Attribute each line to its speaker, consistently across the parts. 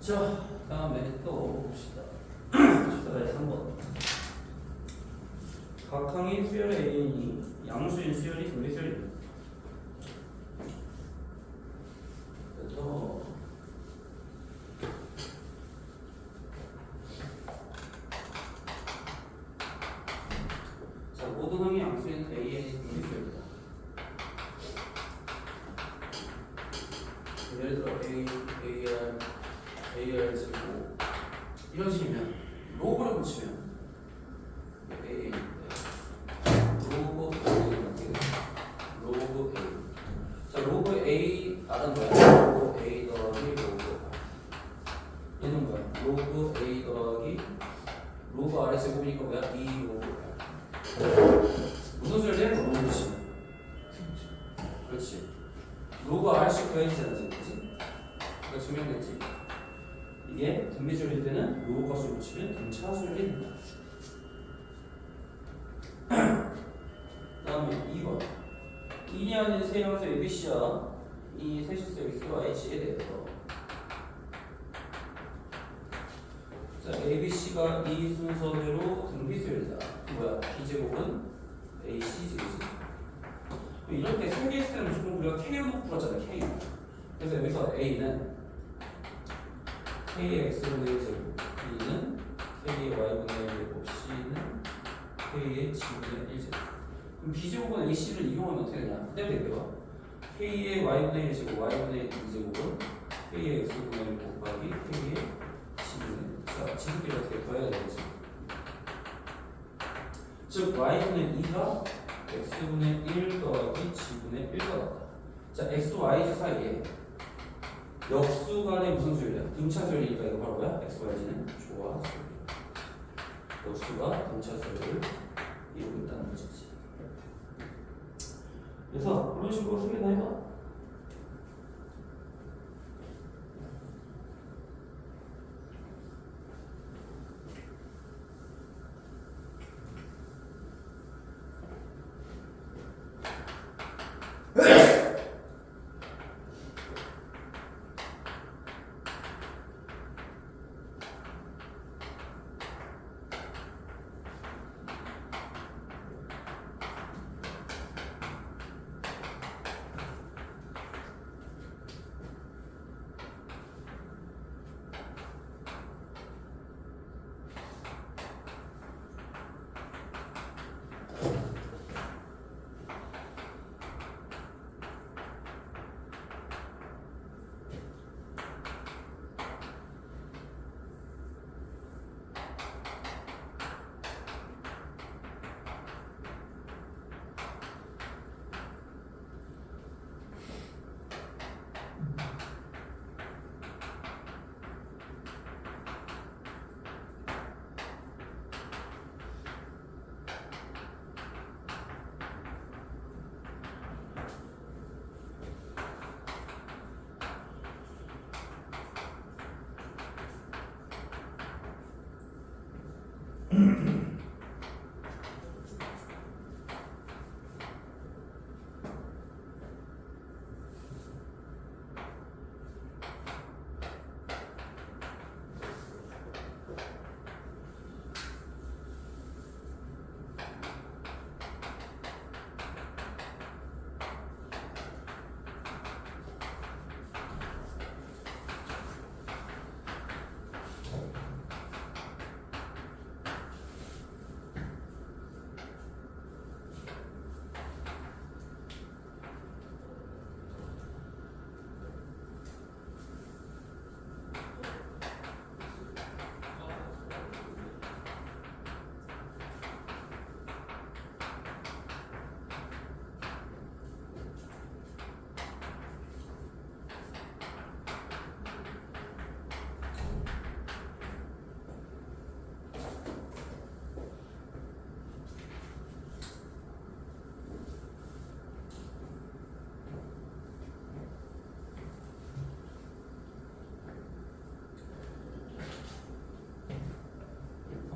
Speaker 1: 자, 다음에 또 봅시다. 3번. 각항의 수열의 an이 양수인 수열이 등비수열입니다. 그래서 자, 모든 항의 양수인 an이 등비수열입니다. 예를 들어 AR 쓰고 이런 식이면 로그를 붙이면 A 로그 A 자 로그 A 알은 뭐야? 로그 A 더하기 로그 얘는 뭐야? 로그 A 더하기 로그 R의 제곱이니까 뭐야? 2 로그 R 무슨 소리를 해? 로그 붙이면 그렇지 로그 R씩 더해지잖아 지금 그치? 그러니까 증명됐지 이게 등비수열일 때는 로그 값을 붙이면 등차수열이 된다. 다음에 2번 2이 아닌 세 함수 ABC와 이 세실수 X와 H에 대해서 자 ABC가 이 순서대로 등비수열이다. 뭐야? B제곱은 AC 제곱이지. 이럴 때 세 개 있을 때는 무조건 우리가 K로 놓고 풀었잖아 K. 그래서 여기서 A는 K의 X분의 1제곱 B는 K의 Y분의 1제곱 C는 K의 G분의 1제곱 그럼 B제곱은 AC를 이용하면 어떻게 되냐? 그대로 되고요 K의 Y분의 1제곱 Y분의 2제곱은 K의 X분의 1 곱하기 K의 G분의 1 자, 지수끼리 어떻게 더해야 되겠지? 즉 Y분의 2가 X분의 1 더하기 G분의 1과 같다 자, X, Y 사이에 역수 간의 무슨 수열이야? 등차 수열이니까 이거 바로 뭐야? X, Y, G는 조화 수열. 역수가 등차 수열을 이루고 있다는 거지. 그래서 그런 식으로 소개나 해봐.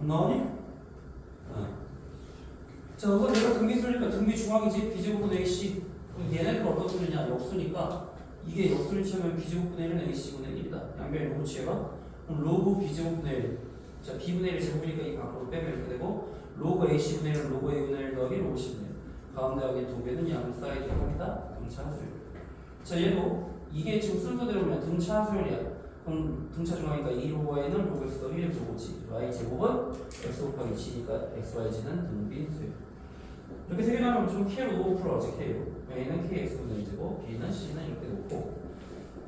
Speaker 1: 안 나오니? 자, 그거 내가 등비 쓸리니까 등비 중앙이지. B제곱은 AC. 그럼 얘네들 어떤 소리냐? 역수니까 이게 역수를 취하면 b제곱분의 1은 ac분의 1이다. 양변의 로그 취해봐. 그럼 로그 b제곱분의 1. 자, b분의 1을 제곱이니까 이 밖으로 빼면 이렇게 되고 로그 ac분의 1은 로그 a분의 1 더하기 로그 c분의 1. 가운데 하기 두 개는 양 사이드 합니다. 등차수열. 자, 얘도 이게 지금 순서대로 보면 등차수열이야. 그럼 등차 중앙이니까 2 로그 y는 로그 x 더하기 1 로그 g. y 제곱은 x 곱하기 g니까 x, y, g는 등비수열. 이렇게 세 개 나누면 좀 k로 풀어야지. k로. a는 kx분의 1제곱, b는 c는 이렇게 놓고.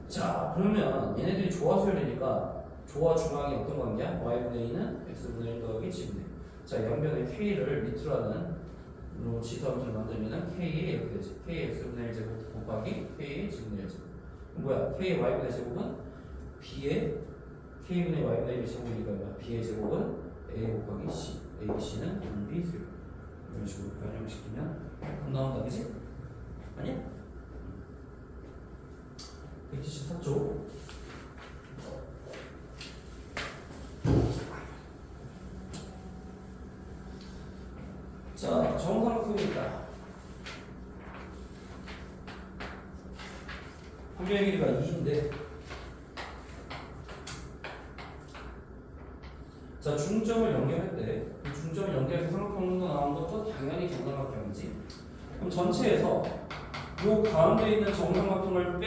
Speaker 1: 자, 그러면 얘네들이 조화수열이니까 조화 중앙이 어떤 관계야? y분의 2는 x분의 1 더하기 g분의 1. 자, 양변의 k를 밑으로 하는 지수함수를 만들면은 k에 이렇게 되지. kx분의 1제곱 곱하기 k의 g분의 1제곱. 뭐야? k의 y분의 제곱은 b의 k분의 y분의 1 제곱이니까 뭐야? b의 제곱은 a 곱하기 c. a, c는 등비수열. 이런 식으로 변형시키면 안 나온다, 그지? 아니야? 174쪽. 자, 정삼각형입니다. 함정의 길이가 2인데, 자, 중점을 연결했대. 그 중점을 연결해서 삼각형도 나온 것도 당연히 정삼각형이지. 그럼 전체에서 요 가운데 있는 정삼각형을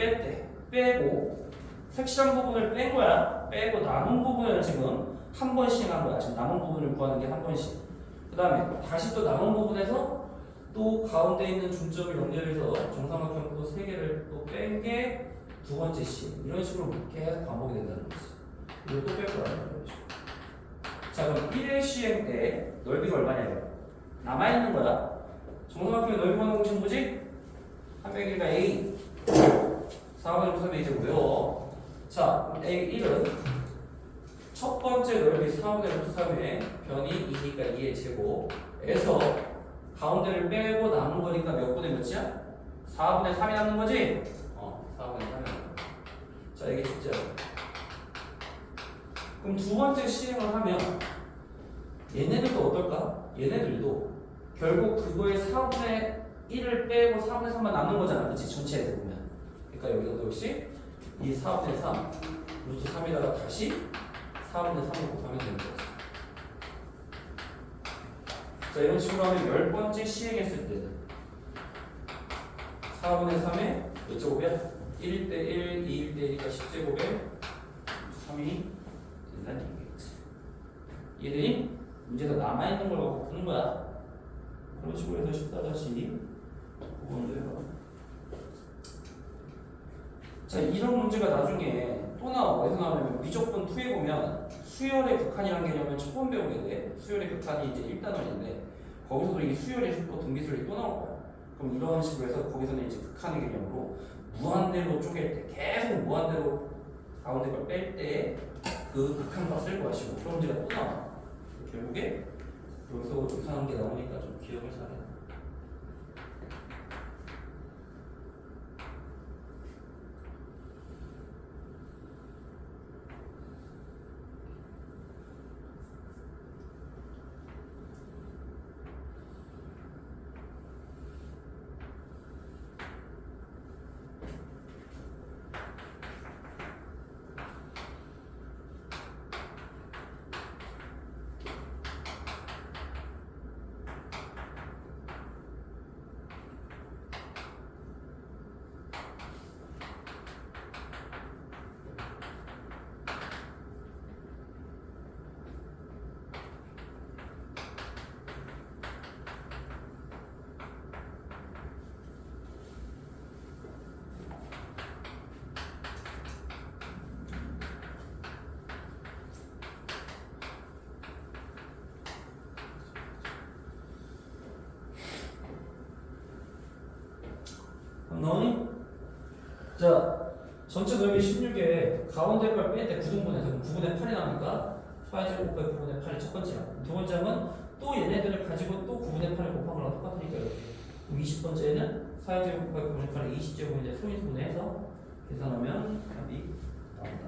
Speaker 1: 빼고 색칠한 부분을 뺀 거야. 빼고 남은 부분을 지금 한 번씩 한 거야. 지금 남은 부분을 구하는 게 한 번씩. 그 다음에 다시 또 남은 부분에서 또 가운데 있는 중점을 연결해서 정삼각형 또 3개를 또 뺀 게 두 번째 시. 이런 식으로 계속 반복이 된다는 거지. 이거 또 뺄 거야. 자, 그럼 1회 시행 때 넓이가 얼마냐 이거? 남아있는 거야. 정삼각형의 넓이 구하는 공식 뭐지? 함정의 길이가 a 4분의 3의 a제고요. 자, a1은 첫 번째 넓이 4분의 3의 변이 2니까 2의 제곱에서 가운데를 빼고 남은 거니까 몇 분의 몇이야? 4분의 3이 남는 거지? 4분의 3이 남는 거야. 자, 이게 진짜야. 그럼 두 번째 시행을 하면 얘네들도 어떨까? 얘네들도 결국 그거의 4분의 1을 빼고 4분의 3만 남는 거잖아. 그치? 전체에서 보면. 그러니까 여기서도 역시 이 4분의 3 루트 3에다가 다시 4분의 3을 곱하면 되는 거지. 자, 이런 식으로 하면 10번째 시행했을 때는 4분의 3에 몇 제곱이야? 1대 1, 2대 1이니까 10제곱에 3이 된다는 얘기겠지. 이해되니? 문제가 남아있는 걸 갖고 푸는 거야. 그런 식으로 해서 14-9번도 해봐. 자, 이런 문제가 나중에 또 나와. 어디서 나오냐면 미적분 2에 보면 수열의 극한이라는 개념을 처음 배우게 돼. 수열의 극한이 이제 1단원인데 거기서도 이 수열의 또 등비수열이 또 나올 거야. 그럼 이런 식으로 해서 거기서는 이제 극한의 개념으로 무한대로 쪼갤 때 계속 무한대로 가운데 걸 뺄 때 그 극한값 쓸 거야. 식으로. 그런 문제가 또 나와. 결국에 여기서 이상한 게 나오니까 좀 기억을 잘해. 나오니? 자, 전체 넓이 16에 가운데 걸 뺄 때 9등분해서 9분의 8이 나오니까 4제곱 곱하기 9분의 8이 첫 번째야. 두 번째는 또 얘네들을 가지고 또 9분의 8을 곱한 거랑 똑같으니까 이렇게. 20번째는 4제곱 곱하기 9분의 8을 20제곱인데 소인수분해해서 계산하면 답이 나온다.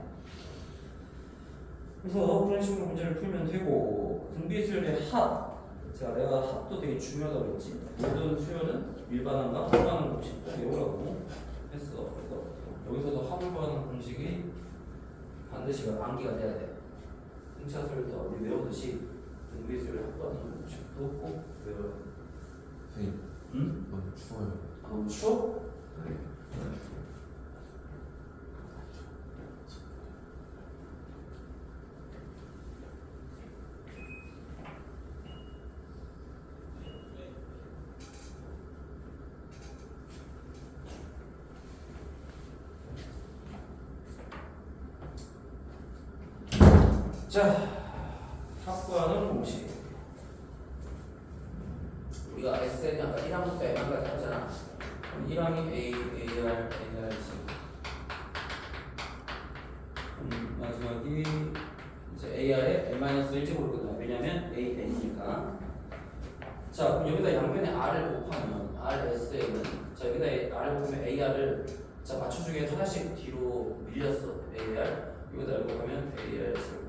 Speaker 1: 그래서 그런 식으로 문제를 풀면 되고, 등비수열의 합. 자, 내가 합도 되게 중요하다고 그랬지. 모든 수열은 일반항과 합반항 공식 꼭 외우라고 했어. 그래서 여기서 확보하는 공식이 반드시 암기가 돼야 돼. 승차수를 더 우리 외우듯이 등비수를 확보하는 공식도 꼭 외워야 돼.
Speaker 2: 선생님
Speaker 1: 응?
Speaker 2: 너무 추워요.
Speaker 1: 아, 너무 추워?
Speaker 2: 네.
Speaker 1: 자, 확보하는 공식. 우리가 SN이 아까 1항부터 N항까지 하잖아. 그럼 1항이 A, AR, AR지. 마지막이 이제 AR에 N-1제곱으로 끝나요. 왜냐면 AN이니까. 자, 그럼 여기다 양변에 R을 곱하면 RSN은 자, 여기다 R을 곱하면 AR을 자, 맞춰주기 위해서 하나씩 뒤로 밀렸어. AR. 여기다 R을 곱하면 AR 제곱.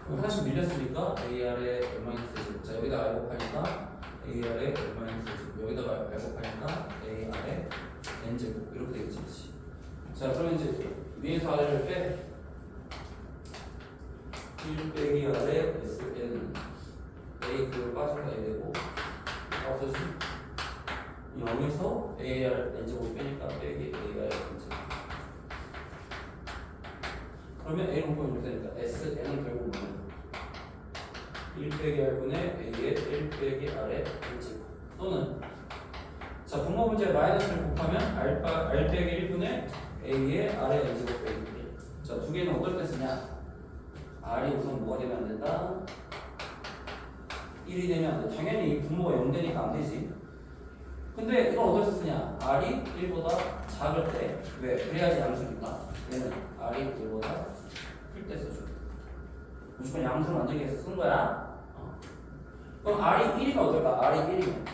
Speaker 1: 그럼 하나씩 밀렸으니까 AR에 N-제곱. 자, 여기다 R 곱하니까 AR에 N-제곱. 여기다가 R 곱하니까 AR에 N제곱. 이렇게 되겠지, 그치? 자, 그러면 이제 위에서 R을 빼. 1 빼기 R에 SN은 A 그걸 빠진다 이 되고 없어지 0에서 AR N제곱 빼니까 빼기 AR N제곱. 그러면 A를 곱하면 이렇게 되니까 SN은 결국 뭐냐 1 빼기 R분의 A의 1 빼기 R의 N제곱. 또는 자 분모 문제 마이너스를 곱하면 R 빼기 1분의 A의 R의 N제곱 빼기 1. 자 두 개는 어떨 때 쓰냐 R이 우선 뭐가 되면 안 된다 1이 되면 안 돼. 당연히 이 분모가 0 되니까 안 되지. 근데 이건 어디서 쓰냐? R이 1보다 작을 때. 왜? 그래야지 양수니까. 얘는 R이 1보다 클 때 써줘. 무조건 양수를 만들기 위해서 쓴 거야. 그럼 R이 1이면 어떨까? R이 1이면.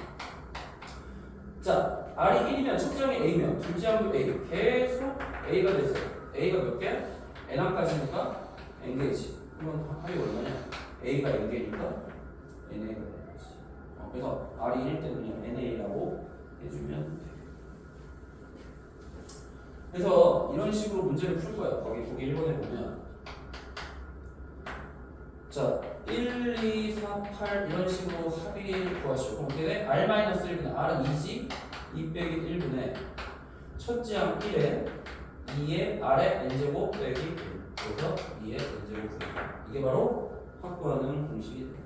Speaker 1: 자, R이 1이면 첫째 항이 A면 둘째 항도 A. 계속 A가 됐어. A가 몇 개? N항까지니까 N개지. 그러면 합이 얼마냐? A가 N개니까 NA가 되겠지. 그래서 R이 1일 때 그냥 NA라고 해주면 돼. 그래서 이런 식으로 문제를 풀 거야. 거기 1번에 보면 자 1, 2, 4, 8 이런 식으로 합의를 구하시오. 그럼 어떻게 돼? R-1분의 R은 2지 2 빼기 1분의 첫째 항 1에 2의 R의 N제곱 빼기 1 그래서 2의 N제곱 9 이게 바로 확보하는 공식이 됩니다.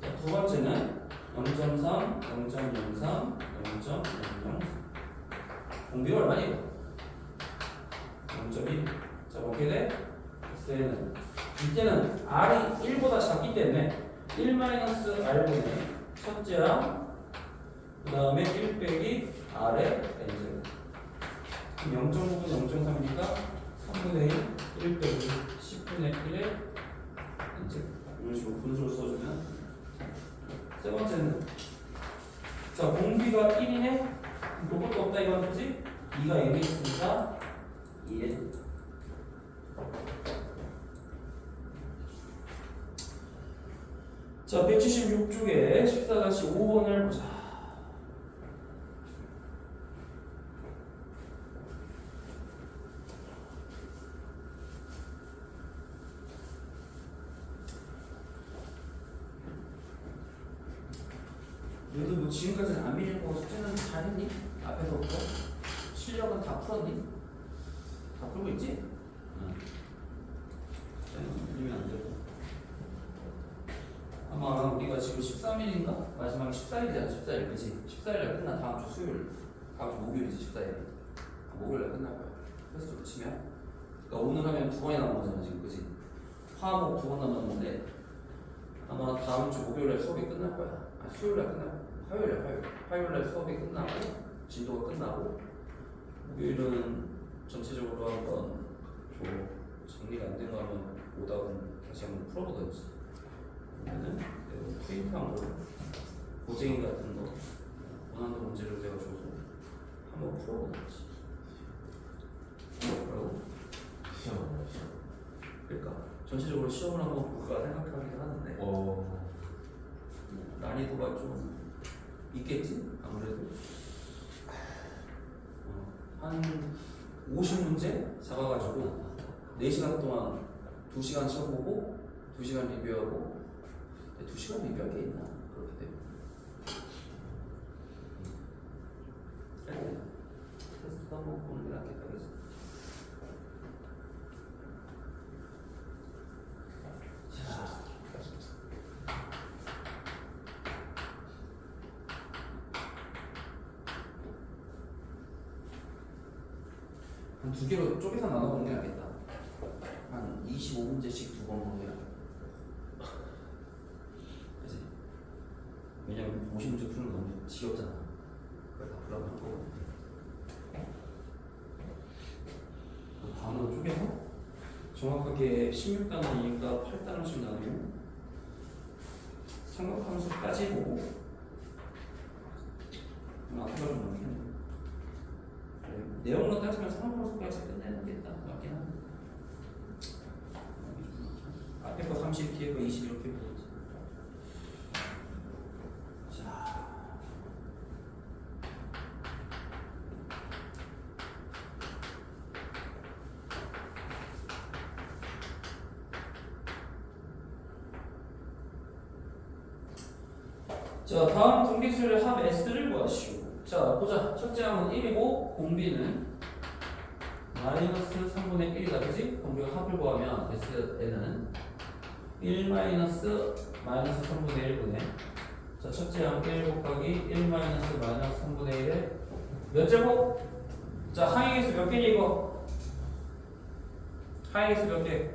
Speaker 1: 자, 두 번째는 0.3, 0.03, 0.003 공비가 얼마니? 0.1 자, 어떻게 돼? X는 이때는 R이 1보다 작기 때문에 1-R분의 첫째랑 그 다음에 1 빼기 R의 N제곱 0.9분 0.3이니까 3분의 1, 1 빼기 10분의 1의 N제곱 이런 식으로 분수를 써주면 세 번째는 자 공비가 1이네? 요것도 없다 이건 거지? 2가 여기 있으니까 2에 자 176쪽에 14-5번을 보자. 너도 뭐 지금까지는 안 밀리고 숙제는 잘했니? 앞에서부터? 실력은 다 풀었니? 다 풀고 있지? 응. 밀리면 안 되고. 아마 우리가 지금 13일인가? 마지막에 14일이잖아, 14일. 그치? 14일날 끝나. 다음 주 수요일. 다음 주 목요일이지, 14일. 목요일날 끝날 거야. 횟수로 치면. 그러니까 오늘 하면 2번이 남은 거잖아, 지금. 그치? 화목 2번 남았는데 아마 다음 주 목요일날 수업이 끝날 거야. 아, 수요일날 끝날 거야. 화요일날 수업이 끝나고 진도가 끝나고 목요일은 전체적으로 한번 뭐 정리가 안 된 거 하면 오답은 다시 한번 풀어보든지 그러면은 투입한 거 고쟁이 같은 거 원하는 문제를 내가 줘서 한번 풀어보든지 뭐라고?
Speaker 2: 시험.
Speaker 1: 그러니까 전체적으로 시험을 한번 볼까 생각하긴 하는데 난이도가 좀 있겠지 아무래도 한 50문제 잡아가지고 4시간 동안 2시간 시험 보고 2시간 리뷰하고 2시간 리뷰할 게 있나? 그렇게 되면 테스트 한번 보는 게 낫겠다 그지? 자 한 2개로 쪼개서 나눠보는 게 낫겠다. 한 25문제씩 2번 보는 게 낫겠다. 그치? 왜냐면 50문제 푸는 거 너무 지겹잖아. 그걸 다 풀어볼 거거든. 반으로 쪼개서 정확하게 16단원이니까 8단원씩 나누면 삼각함수 따지고 앞으로 좀 넘기는 내용으로 따지면 삼각함수까지 끝내는 게 딱 맞긴 한데 앞에 거 30, 뒤에 거 20 이렇게 보지. 자 자, 다음 공비수의 합 S를 구하시오. 자, 보자. 첫째 항은 1이고 공비는 마이너스 3분의 1이다. 그지? 공비가 합을 구하면 S에는 1 마이너스 3분의 1분의 자, 첫째 항 1 곱하기 1 마이너스 3분의 1에 몇 제곱? 자, 항의 개수 몇 개니 이거? 항의 개수 몇 개?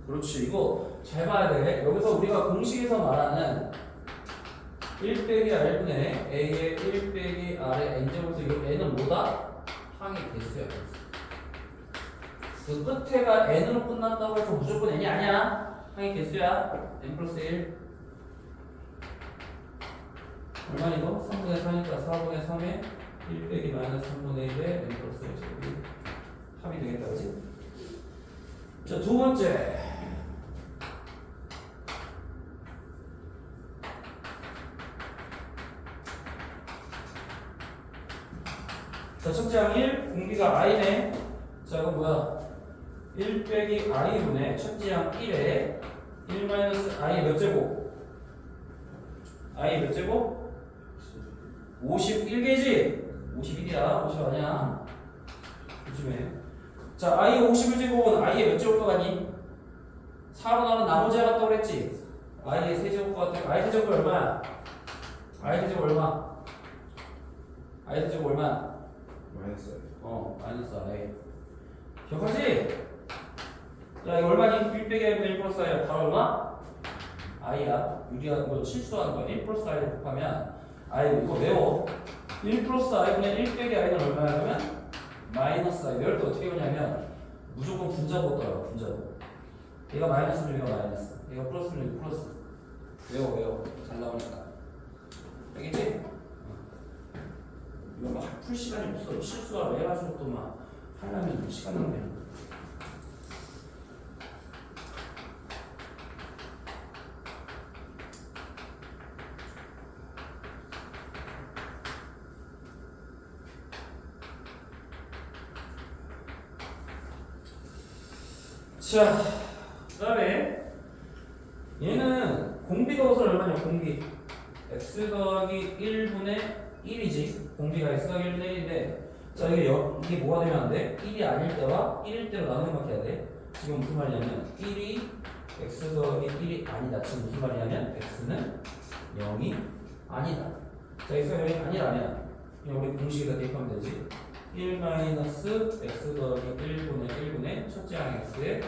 Speaker 1: 그렇지. 이거 잘 봐야 돼. 여기서 우리가 공식에서 말하는 1 빼기 R분의 A의 1 빼기 R의 N제곱에서 이 N은 뭐다? 항의 개수야. 그 끝에가 N으로 끝난다고 해서 무조건 N이 아니야. 항의 개수야. N 플러스 1 얼마니 이거? 3분의 4니까 4분의 3에 1 빼기 마이너스 3분의 1에 N 플러스 1 제곱이 합이 되겠다. 그치? 자, 두 번째 자, 첫째 항 1, 공비가 i네. 자, 이거 뭐야? 1 빼기 i분의 첫째 항 1에 1 마이너스 i 몇 제곱? i 몇 제곱? 51개지? 51이야. 50 아니야. 조심해. 자, i 51제곱은 i의 몇 제곱과 같니? 4로 나는 나머지가 같다고 그랬지? i의 세제곱과 같아. i 세제곱 얼마야? i 세제곱 얼마? i 세제곱 얼마?
Speaker 2: 마이너스
Speaker 1: 마이너스 i. 기억하지? 야, 이거 얼마니? 1 빼기 1 플러스 i야. 바로 얼마? i야. 우리가 이거 실수하는 거야. 1 플러스 i를 곱하면 i 이거 외워. 1 플러스 i분의 1 빼기 i는 얼마야? 그러면 마이너스 i. 이럴 때 어떻게 하냐면 무조건 분자로 떠요. 분자로. 얘가 마이너스면 얘가 마이너스. 얘가 플러스면 얘가 플러스. 외워. 잘 나오니까. 알겠지? 이거 막 풀 시간이 없어. 실수하고 해가지고 또 막 하려면 시간 낭비야. 자, 그 다음에 얘는 공비가 우선 얼마냐? 공비 x 더하기 1분의 1이지. 공비가 x 더하기 1분의 1인데 자, 이게 뭐가 되면 안 돼? 1이 아닐 때와 1일 때로 나누기만 해야 돼. 지금 무슨 말이냐면 1이 x 더하기 1이 아니다. 지금 무슨 말이냐면 x는 0이 아니다. 자, x가 0이 아니라면 그냥 우리 공식에다 대입하면 되지. 1 마이너스 x 더하기 1분의 1분의 첫째 항 x에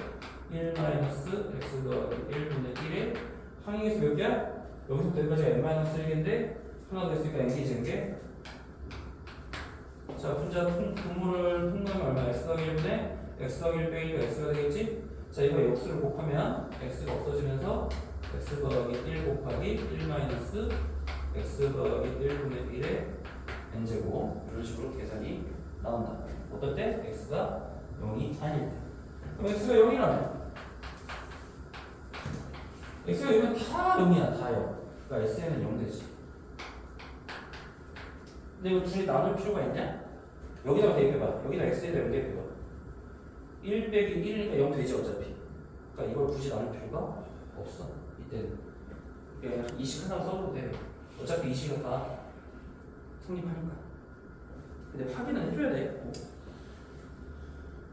Speaker 1: 1 마이너스 x 더하기 1분의 1에 항의 개수 몇 개야? 여기서부터 여기까지가 n 마이너스 1개인데 하나 됐으니까 n이 젠게. 자, 분자 분모를 통분하면 얼마? x 더하기 1분의 x 더하기 1 빼기 1가 x가 되겠지? 자, 이거 x를 곱하면 x가 없어지면서 x 더하기 1 곱하기 1 마이너스 x 더하기 1분의 1의 n제곱 이런 식으로 계산이 나온다. 어떨 때? x가 0이 아닐 때. 그럼 x가 0이라면 x가 0이면 다 0이야. 다 0. 그러니까 SN은 0 되지. 근데 이거 둘이 나눌 필요가 있냐? 여기다가 대입해봐. 여기다 x에다 연결해봐. 1 빼기 1이니까 0 되지 어차피. 그러니까 이걸 굳이 나눌 필요가 없어. 이때는. 그냥 이식 하나 써도 돼. 어차피 이식은 다 성립하니까. 근데 확인은 해줘야 돼.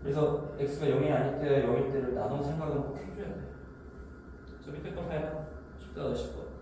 Speaker 1: 그래서 x가 0이 아닐 때 0일 때를 나눈 생각은 꼭 해줘야 돼. 저 밑에 거 봐야 10다 10번.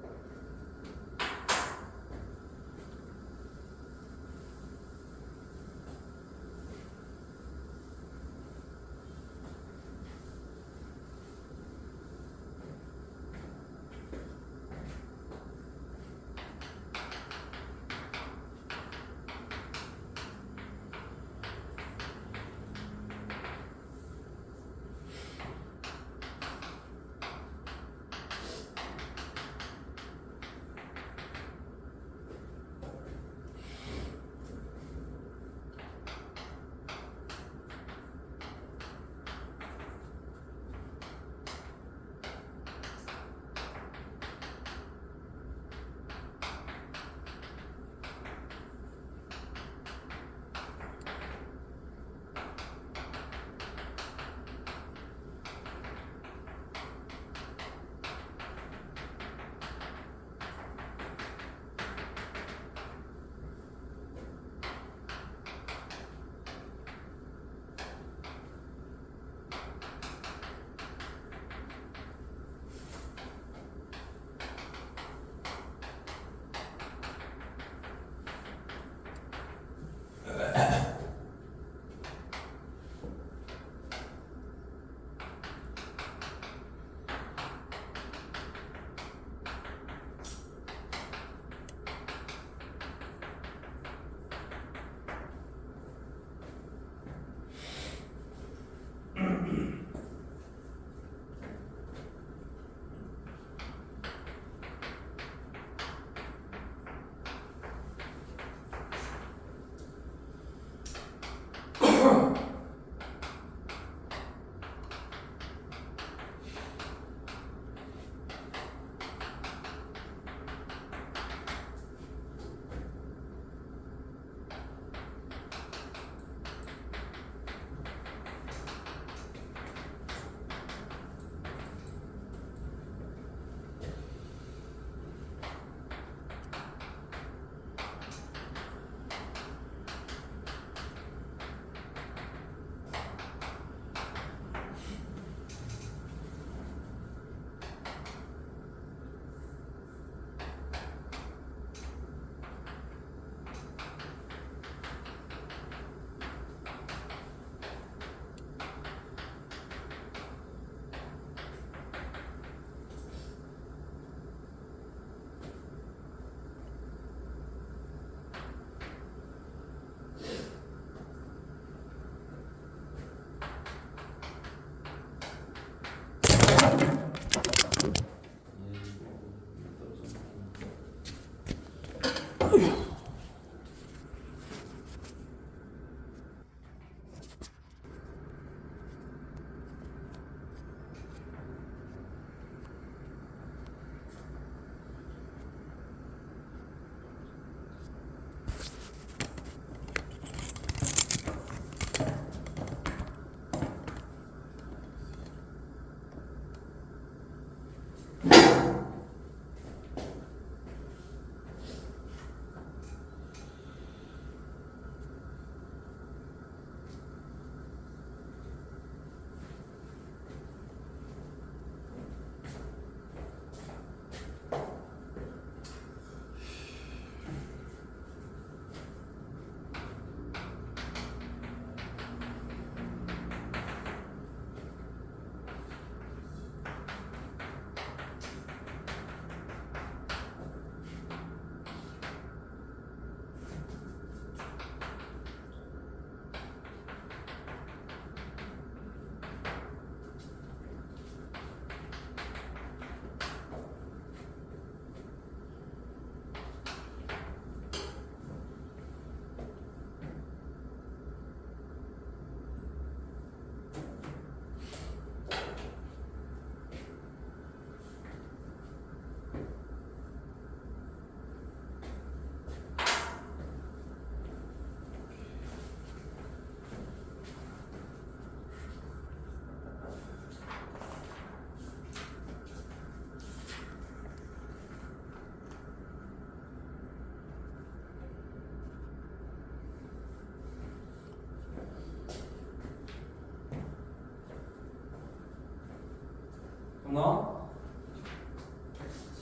Speaker 1: 누나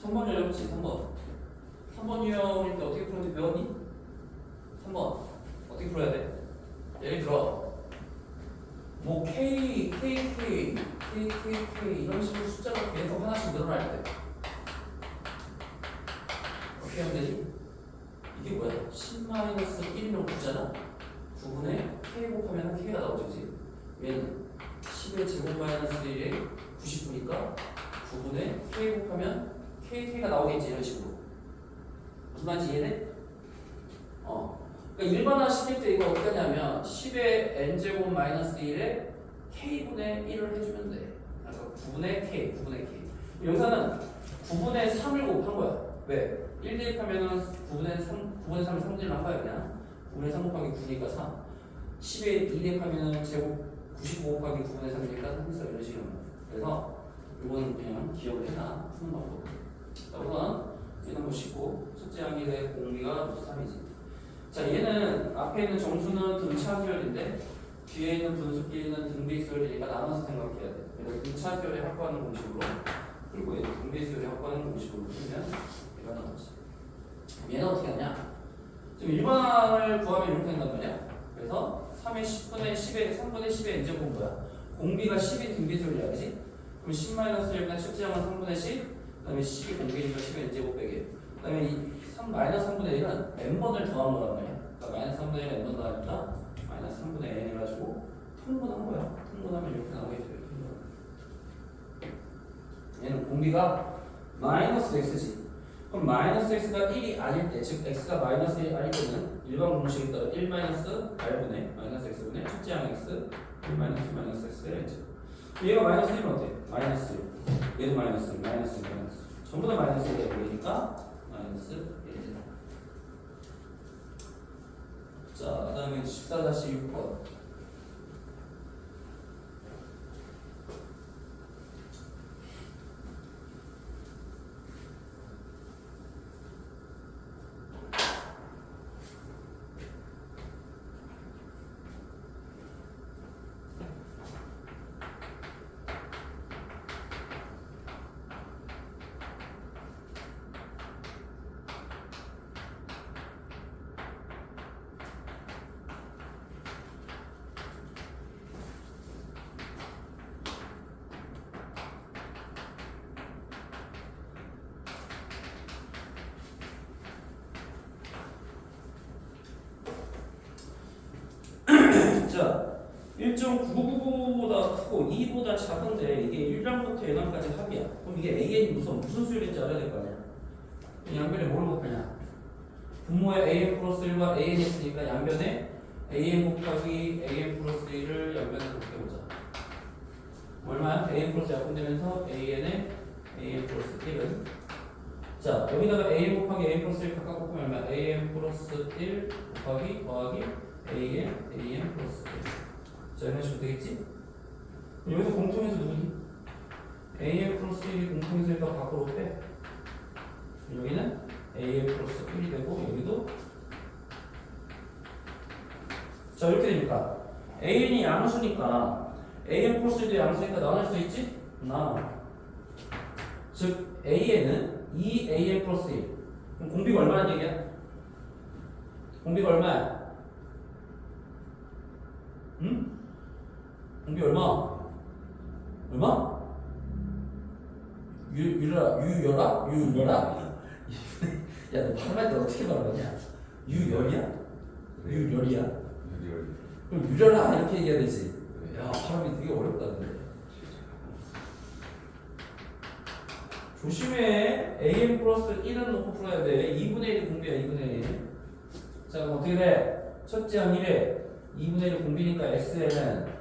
Speaker 1: 3번 유형이지 3번 유형일 때 어떻게 푸는지 배웠니? 3번 어떻게 풀어야 돼? 예를 들어 뭐 K 이런 식으로 숫자가 계속 하나씩 늘어날 때 어떻게 하면 되지? 이게 뭐야? 10-1이라고 주잖아? 9분의 K 곱하면 K가 나오지 그치? 얘는 10의 제곱 마이너스 1에 99니까 9분의 K 곱하면 KK가 나오겠지 이런 식으로 무슨 말인지 이해돼? 그러니까 일반화 시킬 때 이거 어떻게 하냐면 10의 n제곱 마이너스 1에 K분의 1을 해주면 돼 그래서 9분의 K 여기서는 9분의 3을 곱한 거야 왜? 1 대입하면은 9분의 3을 3분의 한 거야 그냥 9분의 3 곱하기 9니까 3 10에 2 대입하면은 제곱 95 곱하기 9분의 3이니까 3 이런 식으로 그래서 이거는 그냥 기억을 해놔 푸는 방법 자 우선 얘는 보시고 첫째 항일의 공비가 3이지 자 얘는 앞에 있는 정수는 등차 수열인데 뒤에 있는 분수끼리는 등비 수열이니까 나눠서 생각해야 돼 그래서 등차 수열에 확보하는 공식으로 그리고 얘는 등비 수열에 확보하는 공식으로 풀면 얘가 나오지 얘는 어떻게 하냐 지금 일반항을 구하면 이렇게 된단 말이야 그래서 3의 10분의 10의 3분의 10의 n제곱은 뭐야? 공비가 10이 등비수열이야 그지? 그럼 10-1면 첫째 항은 3분의 10 그 다음에 10이 공비니까 10의 n제곱 빼기 그 다음에 이 3-3분의 1은 n번을 더한 거란 말이야 그러니까 마이너스 3분의 1은 n번 더하니까 마이너스 3분의 n 해가지고 통분한 거야 통분하면 이렇게 나오겠죠 얘는 공비가 마이너스 x지 그럼 마이너스 x가 1이 아닐 때 즉 x가 마이너스 1이 아닐 때는 일반 공식에 따라 1 마이너스 r분의 마이너스 x분의 첫째 항 x 1 마이너스 x의 n제 얘가 마이너스 1이면 어때? 마이너스 1 얘도 마이너스 1 마이너스 1 마이너스 1 전부 다 마이너스 1이 보이니까 마이너스 1이다 자 그 다음에 14-6번 자 1.999보다 크고 2보다 작은데 이게 1항부터 n항까지 합이야 그럼 이게 an이 무슨 수열인지 알아야 될 거 아니야 양변에 뭘 곱하냐 분모에 an 플러스 1과 an이 있으니까 양변에 an 곱하기 an 플러스 1을 양변에 곱해보자 얼마야? an 플러스 약분되면서 an에 an 플러스 1은 자 여기다가 an 곱하기 an 플러스 1 각각 곱하면 얼마야? an 플러스 1 곱하기 더하기 an 플러스 1 자 이런 식으로 되겠지? 여기서 공통에서 누구니? an 플러스 1이 공통에서니까 밖으로 빼 여기는 an 플러스 1이 되고 여기도 자 이렇게 되니까 an이 양수니까 an 플러스 1도 양수니까 나눌 수 있지? 나눠 즉 an은 2an 플러스 1 그럼 공비가 얼마란 얘기야? 공비가 얼마야? 응? 공비 얼마? 얼마? 유열아? 야, 너 발음할 때 어떻게 말하냐? 유열이야? 유열이야? 그럼 유열아 이렇게 얘기해야 되지. 야, 발음이 되게 어렵다 근데. 조심해. an 플러스 1은 놓고 풀어야 돼. 2분의 1이 공비야 2분의 1. 자 그럼 어떻게 돼? 첫째 항 1에 2분의 1 공비니까 x에는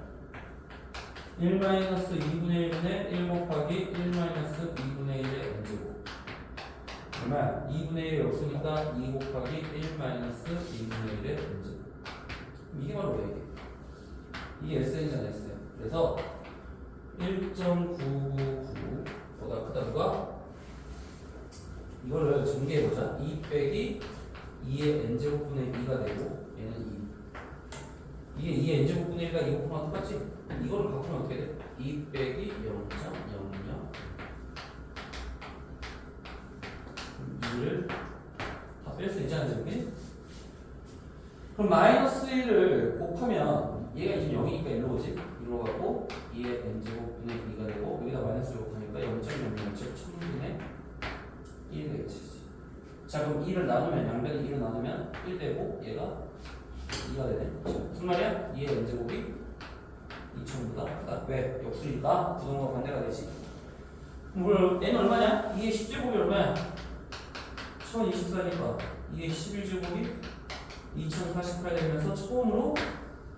Speaker 1: 1 마이너스 2분의 1분의 1 곱하기 1 마이너스 2분의 1의 n제곱 얼마야? 2분의 1이 없으니까 2 곱하기 1 마이너스 2분의 1의 n제곱 이게 바로 뭐야 이게 SN이잖아 SN 그래서 1.999보다 크다 누가? 이거를 전개해보자 2 빼기 2의 n제곱분의 2가 되고 얘는 2 이게 2의 n제곱분의 1가 2 곱하면 똑같지? 이거를 바꾸면 어떻게 돼? 2 빼기 0.00 2를 다 뺄 수 있잖아 지금, 그치? 그럼 마이너스 1을 곱하면 얘가 지금 0이니까 1로 오지? 1로 가고 2의 n제곱 분의 2가 되고 여기다 마이너스를 곱하니까 0.007 1000분의 1이 되겠지. 자 그럼 2를 나누면 양변이 2를 나누면 1 되고 얘가 2가 되네. 무슨 말이야? 2의 n제곱이 2000보다 왜? 역수니까 부동과 반대가 되지. 그럼 n은 얼마냐? 2의 10제곱이 얼마야? 1024니까 2의 11제곱이 2048 되면서 처음으로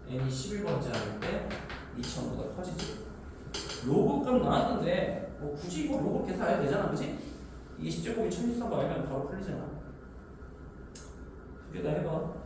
Speaker 1: n이 11번째 하는 때 2000보다 커지지. 로그값 나왔는데 뭐 굳이 이거 로그 계산해야 되잖아, 그치? 이게 10제곱이 1024거 알면 바로 풀리잖아. 두 개 다 해봐.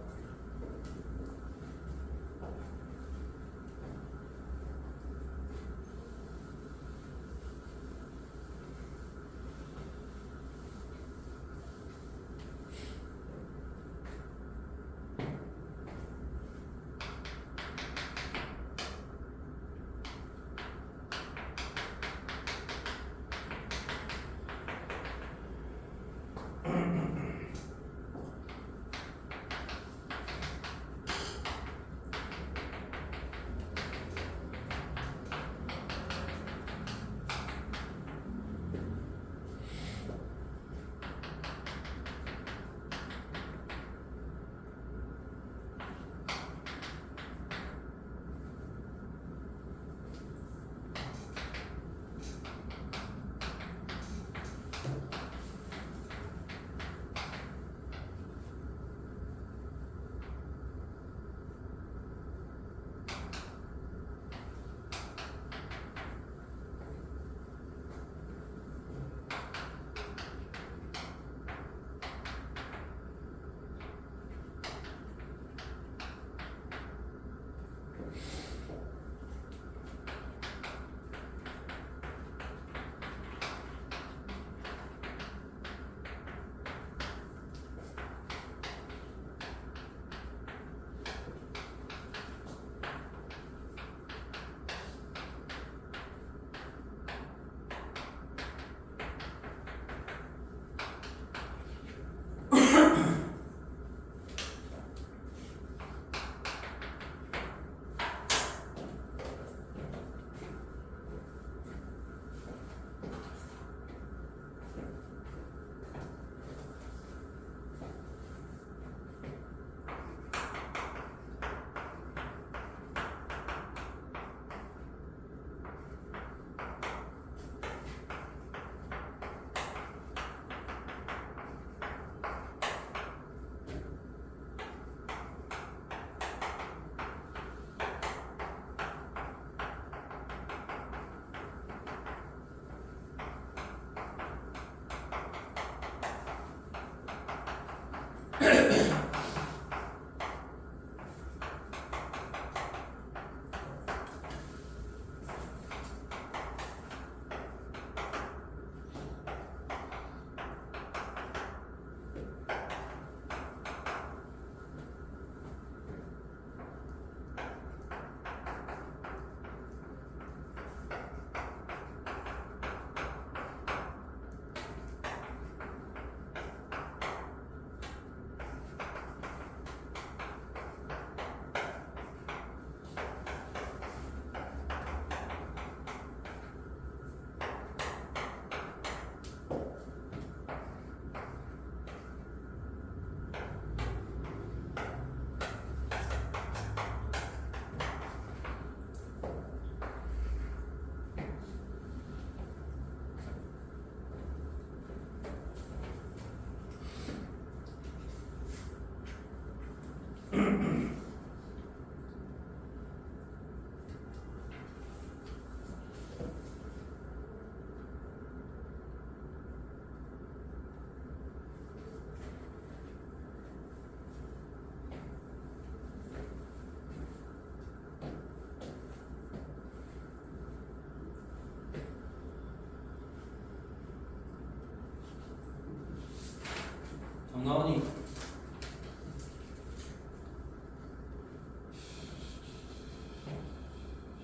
Speaker 1: 정나원이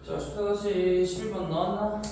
Speaker 1: 자 14-11번 나왔나?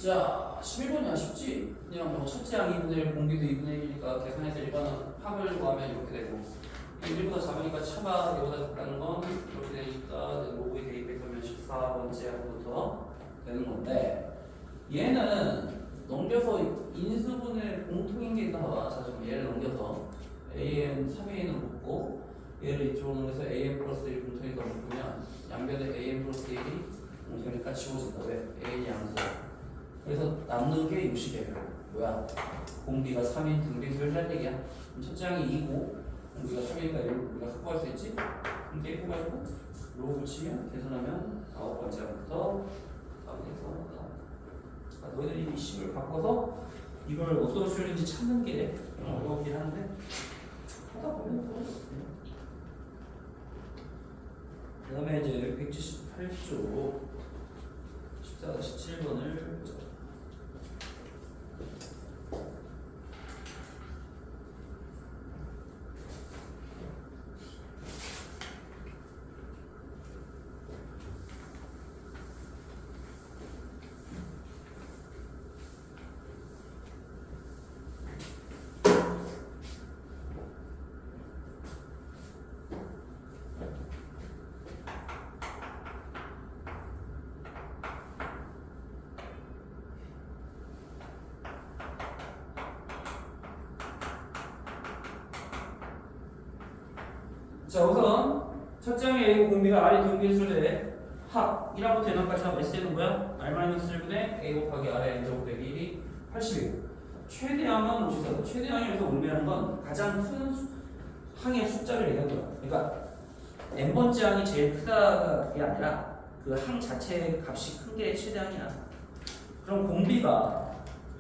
Speaker 1: 자, 11번이 쉽지? 그냥 뭐 첫째 항 2분의 1, 공비도 2분의 1이니까 계산해서 일반은 합을 구하면 이렇게 되고 1보다 작으니까 차마 얘보다 작다는 건 이렇게 되니까 로그에 대입해보면 14번째 항부터 되는 건데 얘는 넘겨서 인수분해 공통인 게 있나 봐. 자, 좀 얘를 넘겨서 AN 3AN을 묶고 얘를 이쪽으로 해서 AN 플러스 1 공통이니까 묶으면 양변에 AN 플러스 1이 공통이니까 지워진다. 왜? AN이 양수야. 그래서 남는 게 60이에요. 뭐야? 공비가 3인 등비수를 할 얘기야. 그럼 첫째 항이 2고 공비가 3이니까 우리가 확보할 수 있지? 그럼 대입해가지고 로우 붙이면 계산하면 9번째 항부터 다음에서 너희들이 이 식을 바꿔서 이걸 어떤 수열인지 찾는 게 어렵긴 한데 하다 보면 또 그 다음에 이제 178조 14-17번을 보자. 자, 우선 첫째 항의 A고 공비가 R이 등비수의 합 1항부터 N항까지 합 S는 뭐야? R-1분의 A 곱하기 R의 N제곱 빼기 1이 80이고 최대항은 54. 최대항에서 의미하는 건 가장 큰 항의 숫자를 얘기하는 거야. 그러니까 N번째 항이 제일 크다가 그게 아니라 그 항 자체의 값이 큰 게 최대항이야. 그럼 공비가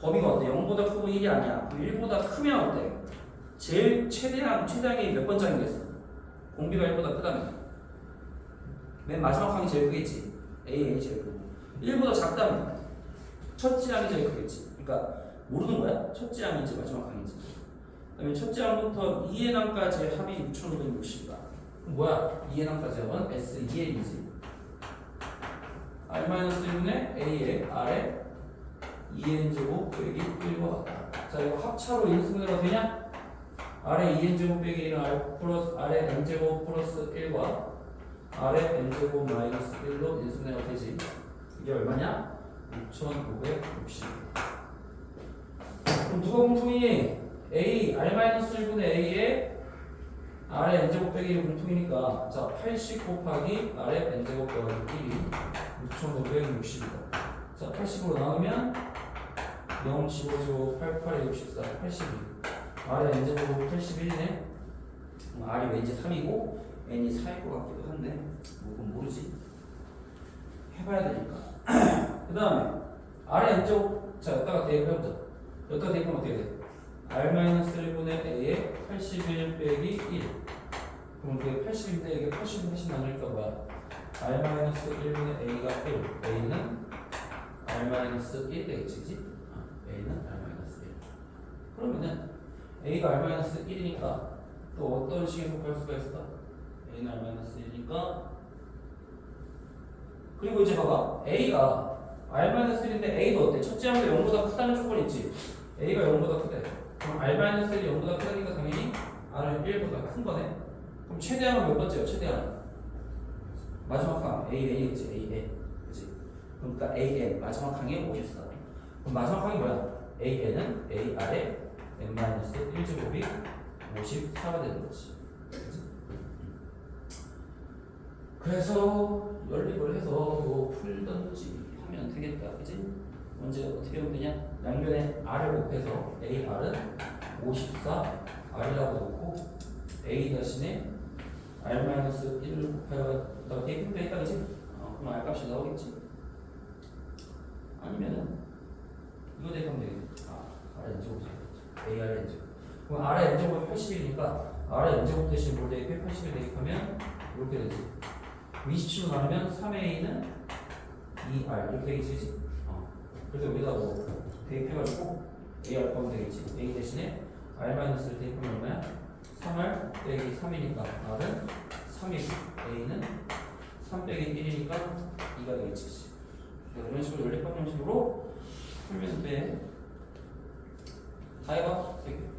Speaker 1: 범위가 어때? 0보다 크고 1이 아니야. 그럼 1보다 크면 어때? 제일 최대항이 몇 번째 항이겠어? 공비가 1보다 크다면 맨 마지막 항이 제일 크겠지. AN이 제일 크고 1보다 작다면 첫째 항이 제일 크겠지. 그러니까 모르는 거야. 첫째 항인지 마지막 항인지. 그 다음에 첫째 항부터 2N항까지의 합이 6560이다. 그럼 뭐야? 2N항까지 합은 S2N이지. R-1분의 A의 R의 2N제곱 빼기 1과 같다. 자, 이거 합차로 인수분해가 되냐? R의 2N제곱 빼기 1은 R 플러스 R의 N제곱 플러스 1과 R의 N제곱 마이너스 1로 인수분해가 되지. 이게 얼마냐? 6560. 그럼 누가 공통이? A, R-1분의 A의 R의 N제곱 빼기 1이 공통이니까 자, 80 곱하기 R의 N제곱 빼기 1이 6560이다. 자, 80으로 나누면 0, 15, 88, 64, 82. R의 N제곱 81이네. R이 왠지 3이고 N이 4일 것 같기도 한데 그건 모르지. 해봐야 되니까. 그 다음에 R의 N제곱 자 여기다가 대입해보자. 여기다가 대입하면 어떻게 돼? R-1분의 A의 81 빼기 1. 그럼 그게 80인데 이게 80 나누니까 뭐야? R-1분의 A가 1. A는 R-1 되겠지, 그치? A는 R-1. 그러면은 A가 R-1이니까 또 어떤 식에 속할 수가 있을까? A는 R-1이니까 그리고 이제 봐봐. A가 R-1인데 A도 어때? 첫째 항도 0보다 크다는 조건이 있지. A가 0보다 크대. 그럼 R-1이 0보다 크다니까 당연히 R은 1보다 큰 거네. 그럼 최대항은 몇 번째요? 최대항 마지막 항 AN이겠지. AN 그치? 그러니까 AN 마지막 항이 54. 그럼 마지막 항이 뭐야? AN은 AR의 N-1제곱이 54가 되는 거지. 그치? 그래서 연립을 해서 뭐 풀던지 하면 되겠다. 그치? 먼저 어떻게 하면 되냐? 양변에 R을 곱해서 AR은 54 R이라고 놓고 A 대신에 R-1을 곱하여 대입 되니까 그치? 그럼 R 값이 나오겠지. 아니면은 이거 대입하면 되겠지. R의 N제곱이 AR의 N제곱. 그럼 R의 N제곱이 80이니까 R의 N제곱 대신 뭘 대입해? 80을 대입하면 이렇게 되지. 27로 나누면 3A는 2R 이렇게 되겠지. 그래서 여기다 뭐 대입해가지고 AR 하면 되겠지. A 대신에 R-를 대입하면 얼마야? 3R 빼기 3이니까 R은 3이고 A는 3 빼기 1이니까 2가 되겠지. 이런 식으로 연립 방정식으로 풀면 돼. 다 해봐. 3개.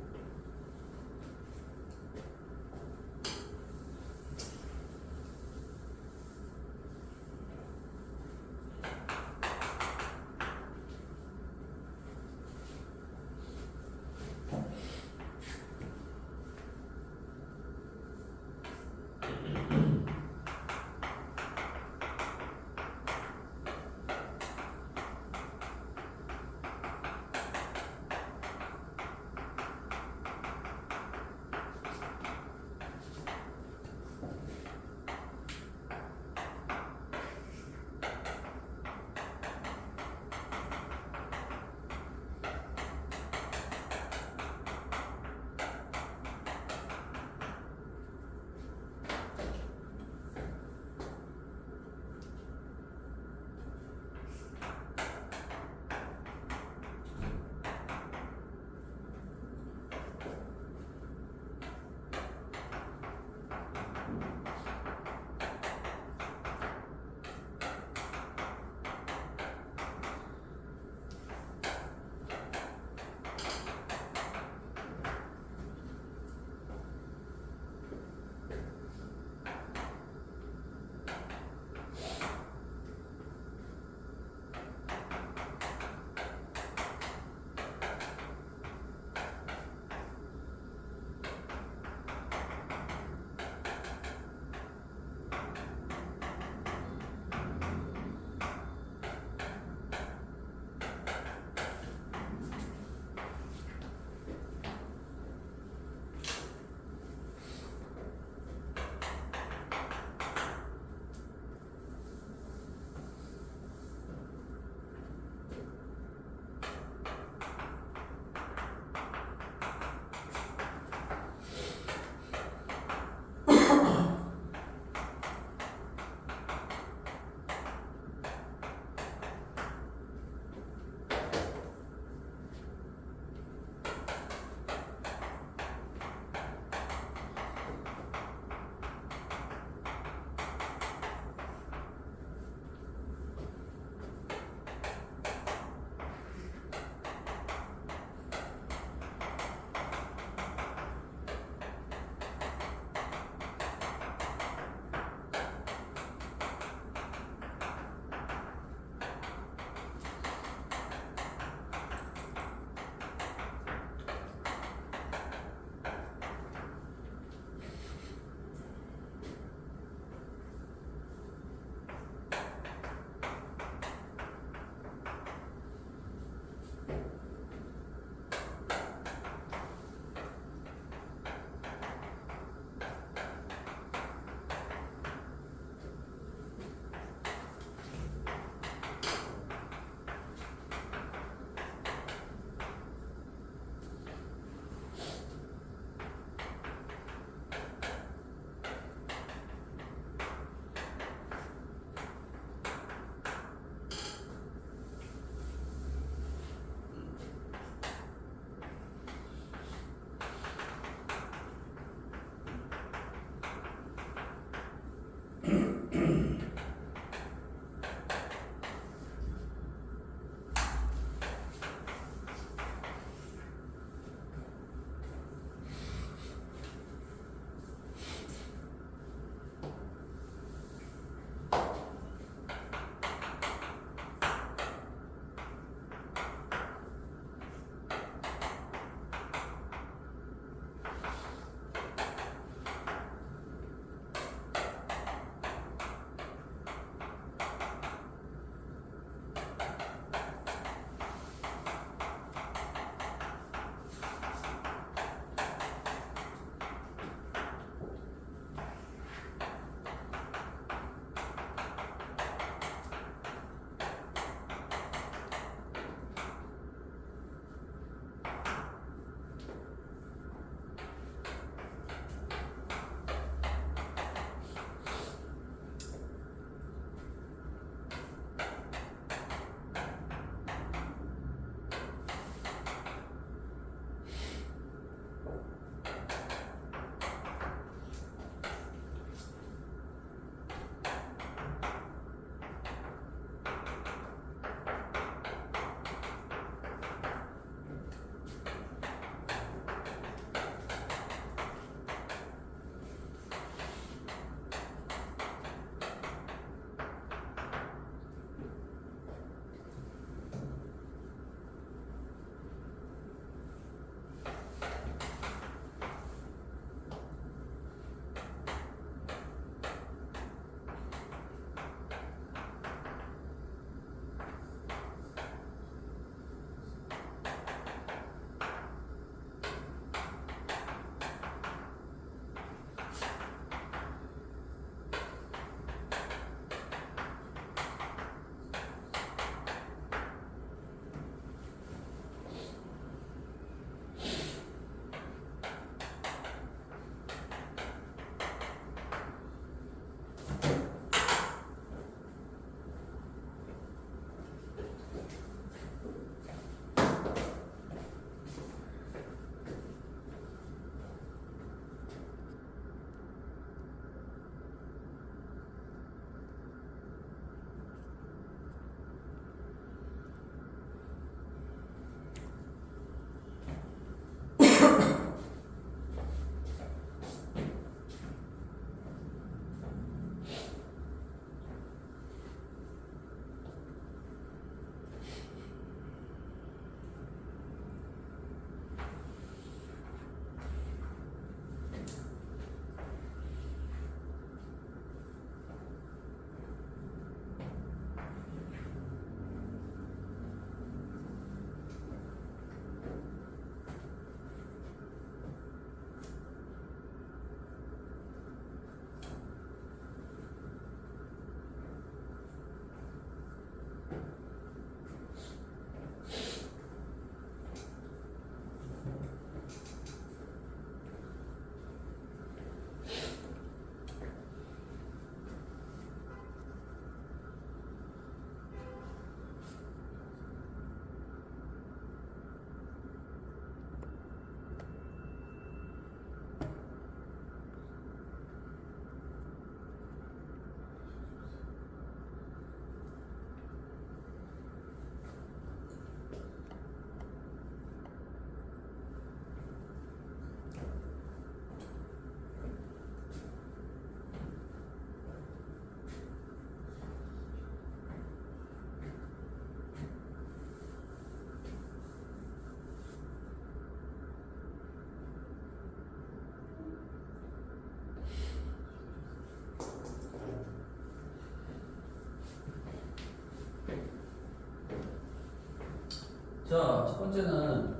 Speaker 1: 자, 첫 번째는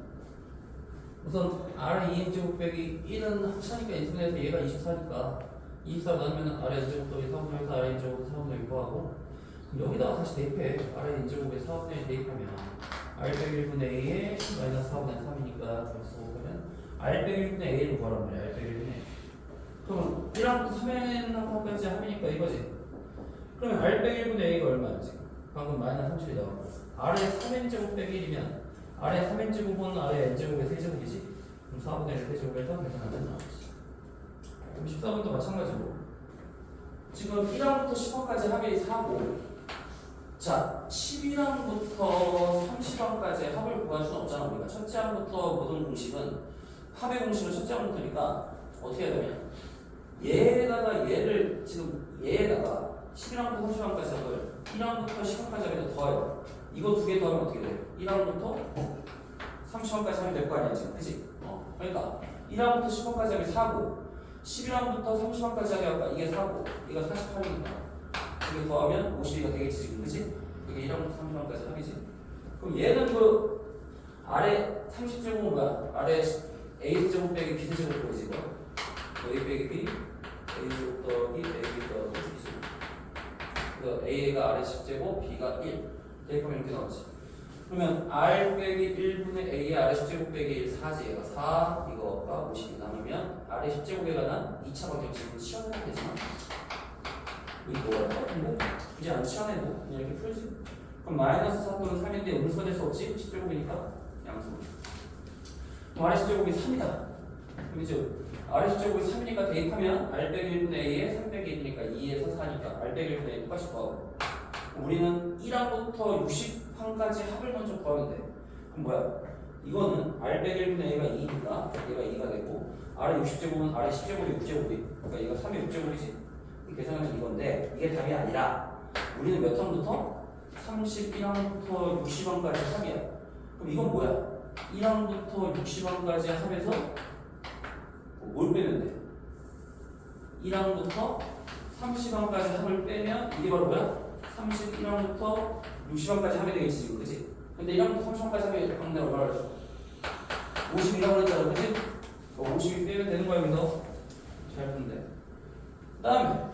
Speaker 1: 우선 R2n제곱 빼기 1은 합차니까 인수분해서 얘가 24니까 24 나누면 Rn제곱 더하기 4분의 1에서 Rn제곱 4분의 6 구하고 여기다가 다시 대입해. Rn제곱에 4분의 1 대입하면 R 빼기 1분의 A에 마이너스 4분의 3이니까 그래서 보면 R 빼기 1분의 A를 구하란 말이야. R 빼기 1분의 A. 그러면 1항부터 3n까지 하니까 이거지. 그러면 R 빼기 1분의 A가 얼마였지? 방금 마이너스 30이 나왔고 R의 3n제곱 빼기 1이면 R의 3n제곱은 R의 n제곱의 세제곱이지? 그럼 4분의 1 세제곱에서 계산하면 나오지. 그럼 14번도 마찬가지로 지금 1항부터 10항까지 합이 4고 자 11항부터 30항까지 합을 구할 수는 없잖아. 우리가 첫째 항부터 모든 공식은 합의 공식은 첫째 항부터니까 어떻게 해야 되냐 얘에다가 얘를 지금 얘에다가 11항부터 30항까지 합을 1항부터 10항까지 하면 더해요. 이거 두 개 더하면 어떻게 돼? 1항부터 30항까지 하면 될 거 아니야 지금 그치? 그러니까 1항부터 10항까지 하면 4고 11항부터 30항까지 하면 이게 4고 이거 48이니까 이게 더하면 52가 되겠지 지금 그치? 이게 1항부터 30항까지 합이지. 그럼 얘는 그 아래 30제곱은 뭐야? 아래 A제곱 빼기 B제곱 빼기지 이거 A 빼기 B A제곱 더하기 AB 더하기 B제곱 그 A가 아래 10제곱 B가 1 대입하면 이렇게 나오지. 그러면 R 빼기 1분의 A의 아래 10제곱 빼기 1 4지 얘가 4 이거가 50이 남으면 아래 10제곱에 관한 2차 방정식은 치환해야 되지만 이거 뭐가 할 것 같은데? 굳이 안 치환해도 그냥 이렇게 풀지. 그럼 마이너스 4 또는 3인데 음수가 될 수 없지? 10제곱이니까 양수. 그럼 아래 10제곱이 3이다. 그럼 이제 아래 10제곱이 3이니까 대입하면 R 빼기 1분의 A에 3 빼기 1이니까 2에서 4니까 R 빼기 1분의 A 똑같이 구하고 우리는 1항부터 60항까지 합을 먼저 구하면 돼. 그럼 뭐야? 이거는 R 빼기 1분의 A가 2니까 얘가 2가 되고 아래 60제곱은 아래 10제곱이 6제곱이 그러니까 얘가 3의 6제곱이지. 계산하면 이건데 이게 답이 아니라 우리는 몇 항부터? 31항부터 60항까지 합이야. 그럼 이건 뭐야? 1항부터 60항까지 합에서 뭘 빼면 돼? 1항부터 30항까지 합을 빼면 이게 바로 뭐야? 31항부터 60항까지 합이 되겠지 지금 그치? 근데 1항부터 30항까지 합이 되는데 얼마나 돼? 52라고 했잖아 그치? 52 빼면 되는 거야 여기서 잘 푸는데 그 다음에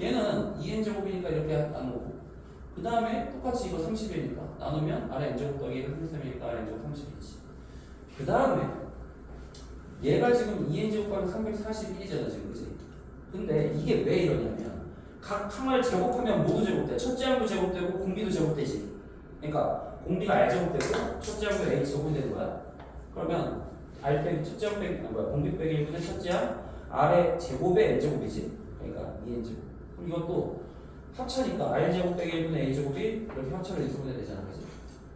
Speaker 1: 얘는 2n제곱이니까 이렇게 나누고 그 다음에 똑같이 이거 30이니까 나누면 아래 n제곱 더하기 33이니까 아래 n제곱 30이지. 그 다음에 얘가 지금 2n제곱하면 341이잖아 지금 그치? 근데 이게 왜 이러냐면 각 항을 제곱하면 모두 제곱돼. 첫째 항도 제곱되고 공비도 제곱되지. 그러니까 공비가 R제곱되고 첫째 항도 A제곱이 되는 거야. 그러면 R 빼기 첫째 항 빼기 공비 빼기 1분의 첫째 항 R의 제곱의 N제곱이지. 그러니까 2n제곱. 그럼 이것도 합차니까 R제곱 빼기 1분의 A제곱이 이렇게 합차를 인수분해 되잖아 그치?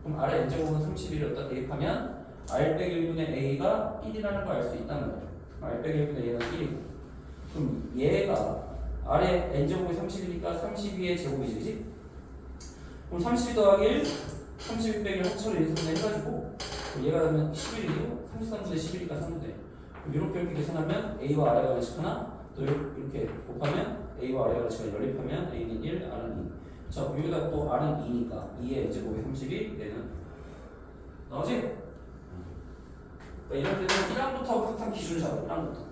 Speaker 1: 그럼 R의 N제곱은 31이었다 대입하면 R 빼기 1분의 A가 1이라는 걸 알 수 있다는 거야. R 빼기 1분의 A는 1이고 그럼 얘가 아래 n제곱이 30이니까 32의 제곱이지 그치? 그럼 32 더하기 1 32 빼기 합쳐를 인수분해 해가지고 얘가 되면 11이고 33분의 11이니까 3분의 그럼 이렇게 계산하면 A와 R의 관식 하나 또 이렇게 곱하면 A와 R의 관식을 연립하면 A는 1, R은 2 자 여기다 또 R은 2니까 2의 n제곱이 30이 얘는 나오지? 그러니까 이럴 때는 1항부터 항상 기준을 잡아 1항부터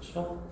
Speaker 1: 그렇죠?